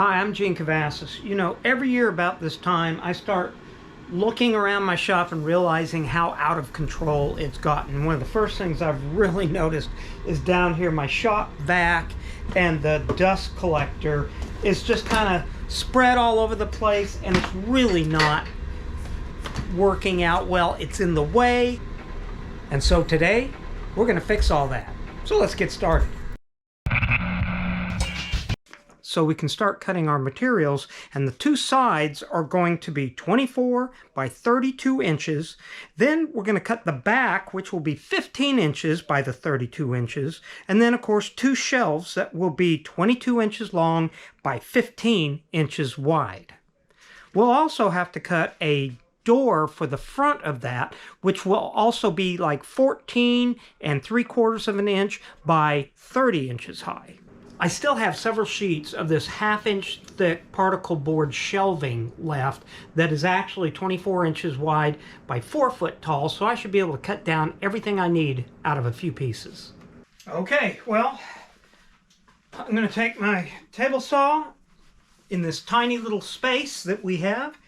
Hi, I'm Gene Cavazis. You know, every year about this time, I start looking around my shop and realizing how out of control it's gotten. One of the first things I've really noticed is down here, my shop vac and the dust collector is just kind of spread all over the place, and it's really not working out well. It's in the way. And so today, we're going to fix all that. So let's get started. So we can start cutting our materials, and the two sides are going to be 24 by 32 inches. Then we're going to cut the back, which will be 15 inches by the 32 inches, and then of course two shelves that will be 22 inches long by 15 inches wide. We'll also have to cut a door for the front of that, which will also be like 14 3/4 of an inch by 30 inches high. I still have several sheets of this 1/2 inch thick particle board shelving left that is actually 24 inches wide by 4 foot tall, so I should be able to cut down everything I need out of a few pieces. Okay, well, I'm going to take my table saw in this tiny little space that we have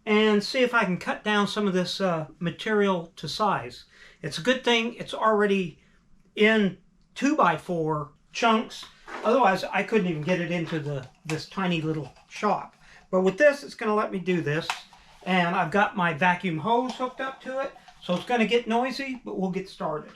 and see if I can cut down some of this material to size. It's a good thing it's already in 2x4 chunks. Otherwise, I couldn't even get it into this tiny little shop. But with this, it's going to let me do this. And I've got my vacuum hose hooked up to it. So it's going to get noisy, but we'll get started.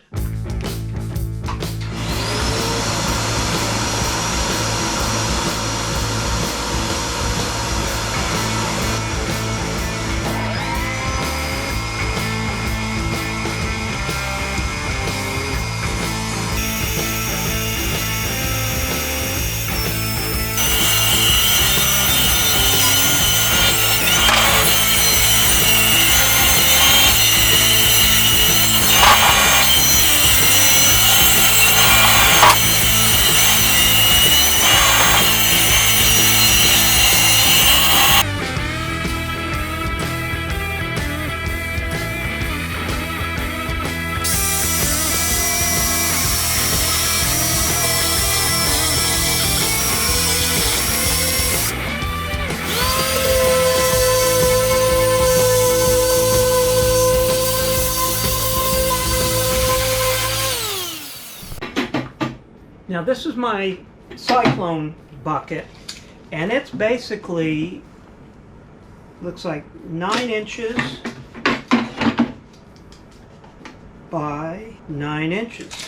Now this is my Cyclone bucket, and it's basically, looks like 9 inches by 9 inches.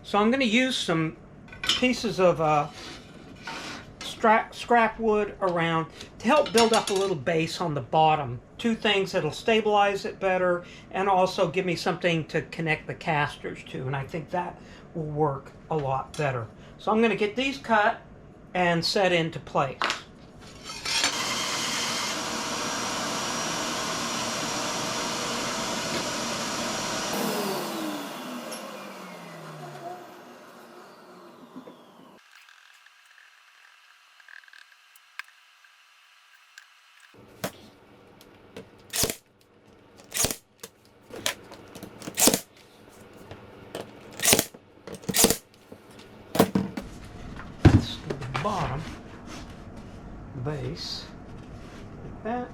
So I'm going to use some pieces of scrap wood around to help build up a little base on the bottom. Two things that'll stabilize it better and also give me something to connect the casters to, and I think that will work a lot better. So I'm going to get these cut and set into place. bottom, the base, like that.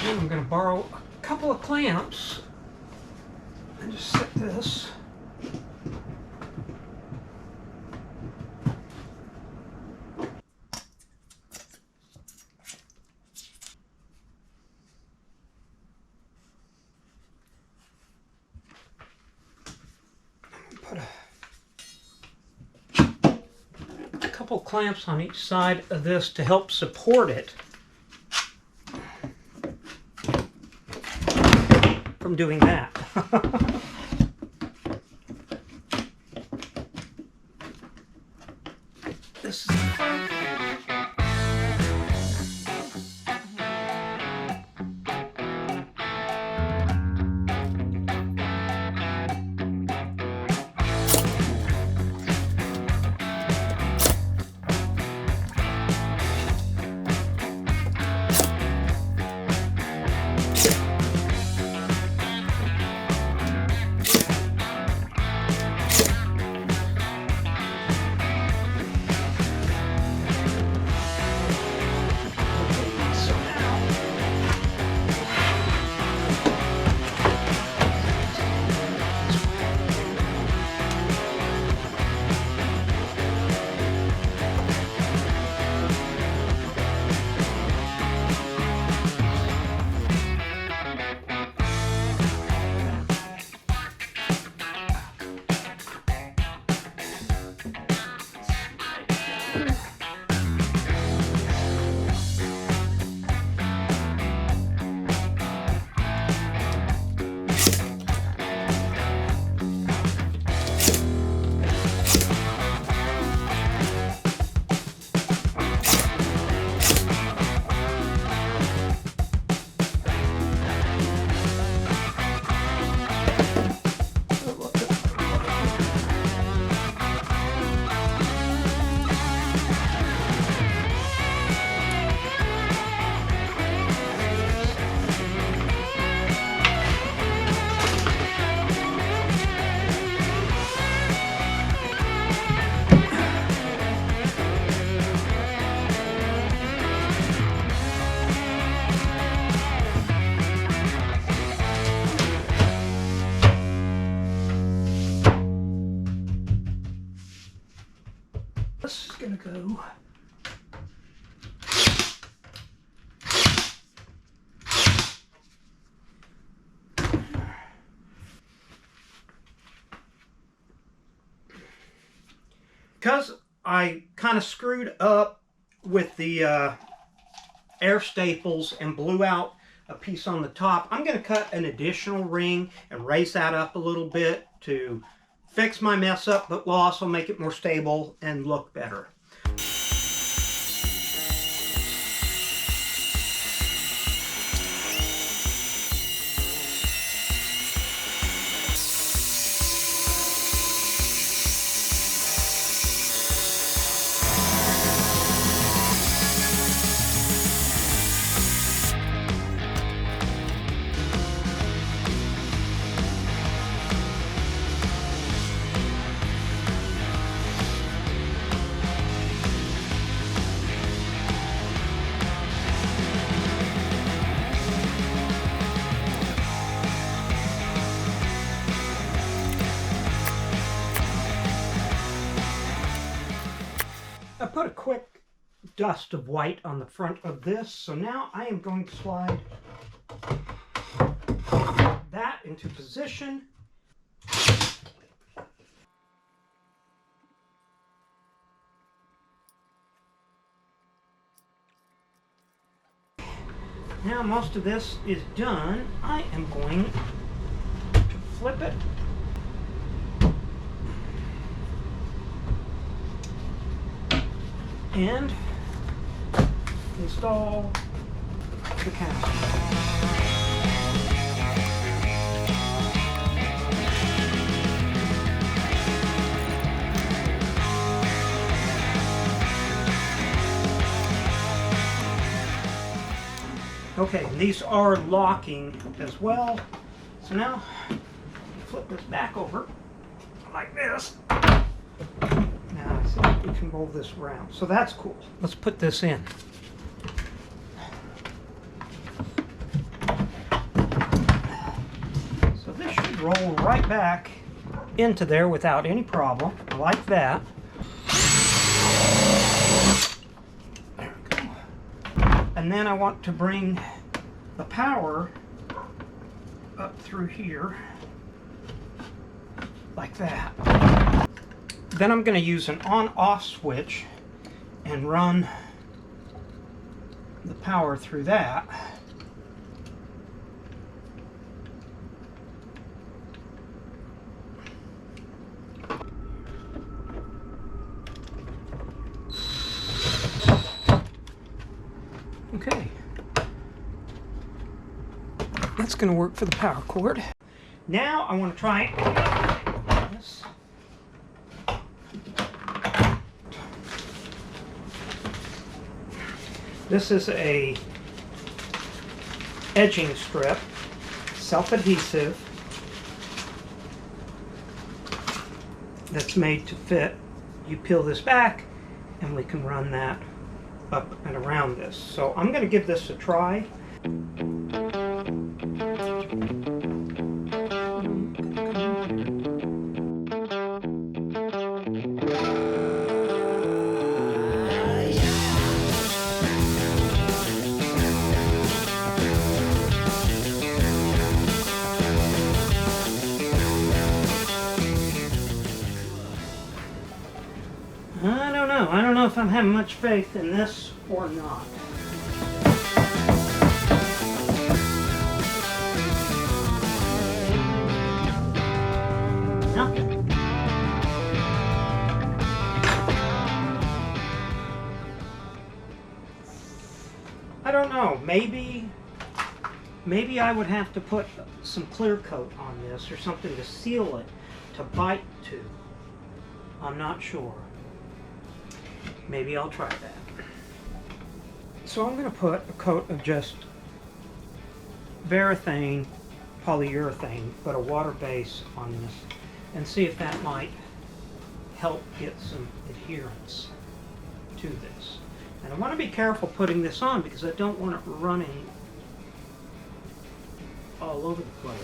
Then I'm going to borrow a couple of clamps and just set this. Put a couple clamps on each side of this to help support it from doing that. This is the front. This is going to go because I kind of screwed up with the air staples and blew out a piece on the top. I'm going to cut an additional ring and raise that up a little bit to fix my mess up, but will also make it more stable and look better. I put a quick dust of white on the front of this, so now I am going to slide that into position. Now most of this is done. I am going to flip it. And install the caster. Okay, these are locking as well. So now, flip this back over like this. Now see if we can roll this around. So that's cool. Let's put this in. So this should roll right back into there without any problem, like that. There we go. And then I want to bring the power up through here, like that. Then I'm going to use an on-off switch and run the power through that. Okay. That's going to work for the power cord. Now I want to try this. This is a edging strip, self-adhesive, that's made to fit. You peel this back and we can run that up and around this. So I'm going to give this a try. I don't know if I'm having much faith in this or not. No. I don't know. Maybe I would have to put some clear coat on this or something to seal it, to bite to. I'm not sure. Maybe I'll try that. So I'm going to put a coat of just Varathane polyurethane, but a water base on this, and see if that might help get some adherence to this. And I want to be careful putting this on because I don't want it running all over the place.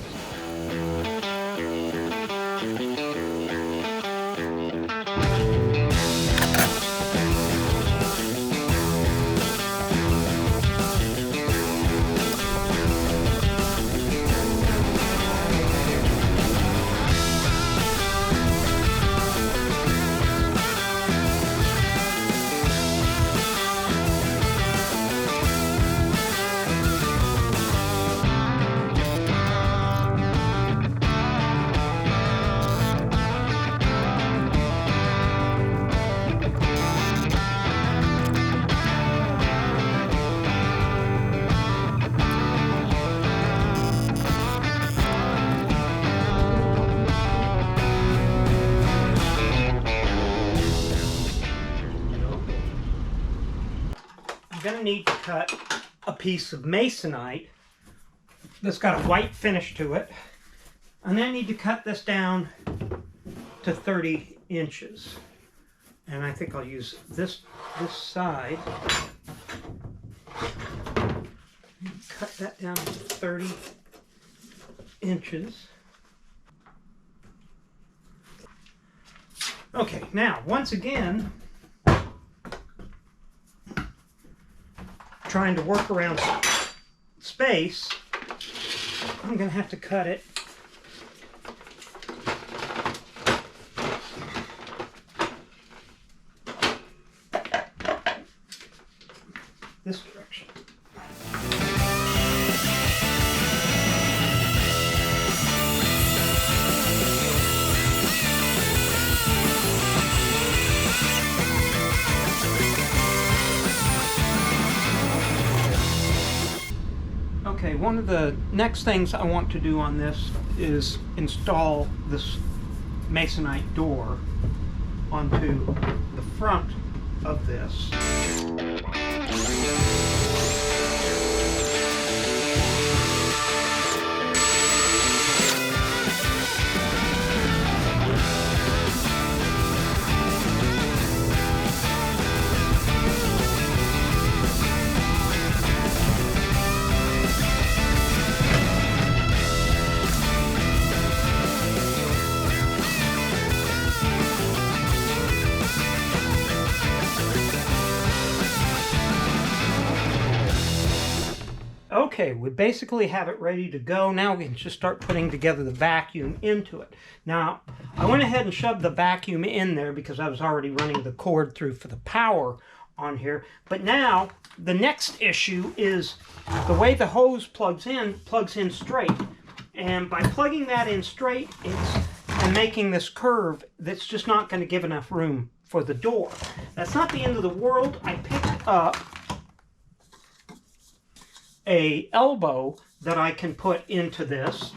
I'm going to need to cut a piece of masonite that's got a white finish to it, and then I need to cut this down to 30 inches. And I think I'll use this side. Cut that down to 30 inches. Okay, now once again, trying to work around space, I'm going to have to cut it this direction. Okay, one of the next things I want to do on this is install this masonite door onto the front of this. Okay, we basically have it ready to go. Now we can just start putting together the vacuum into it. Now, I went ahead and shoved the vacuum in there because I was already running the cord through for the power on here. But now, the next issue is the way the hose plugs in straight. And by plugging that in straight, and making this curve, that's just not going to give enough room for the door. That's not the end of the world. I picked up a elbow that I can put into this,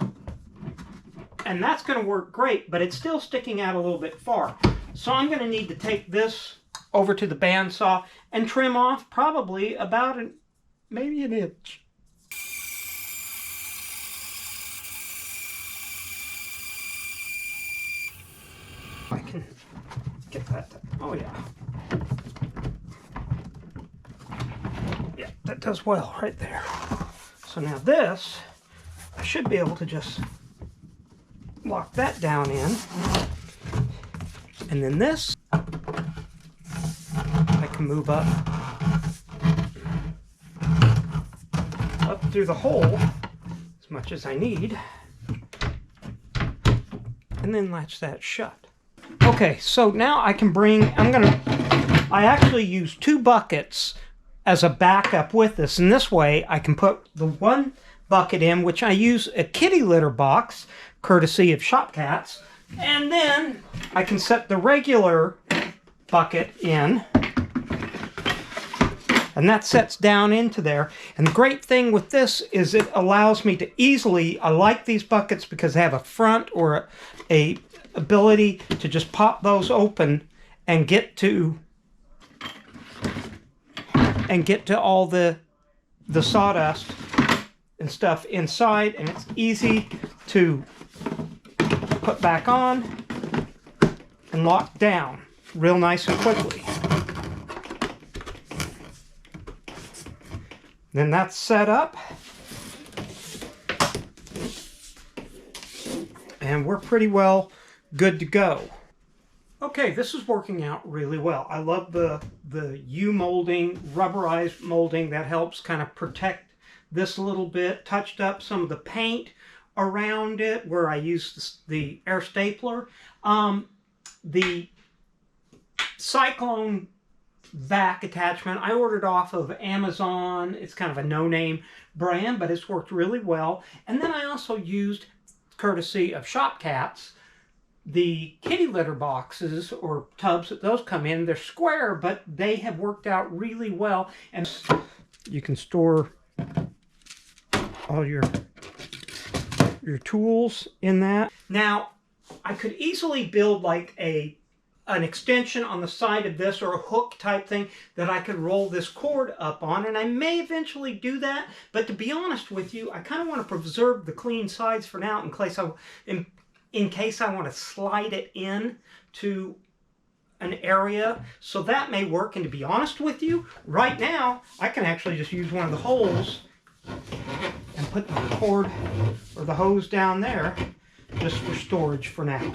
and that's going to work great, but it's still sticking out a little bit far. So I'm going to need to take this over to the bandsaw and trim off probably about maybe an inch. I can get that. Oh yeah. Yeah, that does well right there. So now this, I should be able to just lock that down in. And then this, I can move up through the hole as much as I need. And then latch that shut. Okay, so now I can I actually use 2 buckets as a backup with this, and this way I can put the one bucket in, which I use a kitty litter box, courtesy of Shop Cats, and then I can set the regular bucket in, and that sets down into there. And the great thing with this is it allows me to easily, I like these buckets because they have a front or a ability to just pop those open and get to all the sawdust and stuff inside, and it's easy to put back on and lock down real nice and quickly. Then that's set up, and we're pretty well good to go. Okay, this is working out really well. I love the U-molding, rubberized molding that helps kind of protect this a little bit. Touched up some of the paint around it where I used the air stapler. The Cyclone vac attachment I ordered off of Amazon. It's kind of a no-name brand, but it's worked really well. And then I also used, courtesy of Shop Cats, the kitty litter boxes or tubs that those come in. They're square, but they have worked out really well, and you can store all your tools in that. Now, I could easily build like an extension on the side of this, or a hook type thing that I could roll this cord up on, and I may eventually do that, but to be honest with you, I kind of want to preserve the clean sides for now in case I want to slide it in to an area. So that may work, and to be honest with you, right now I can actually just use one of the holes and put the cord or the hose down there just for storage for now.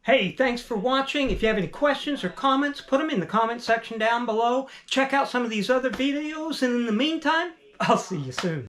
Hey, thanks for watching. If you have any questions or comments, put them in the comment section down below. Check out some of these other videos, and in the meantime, I'll see you soon.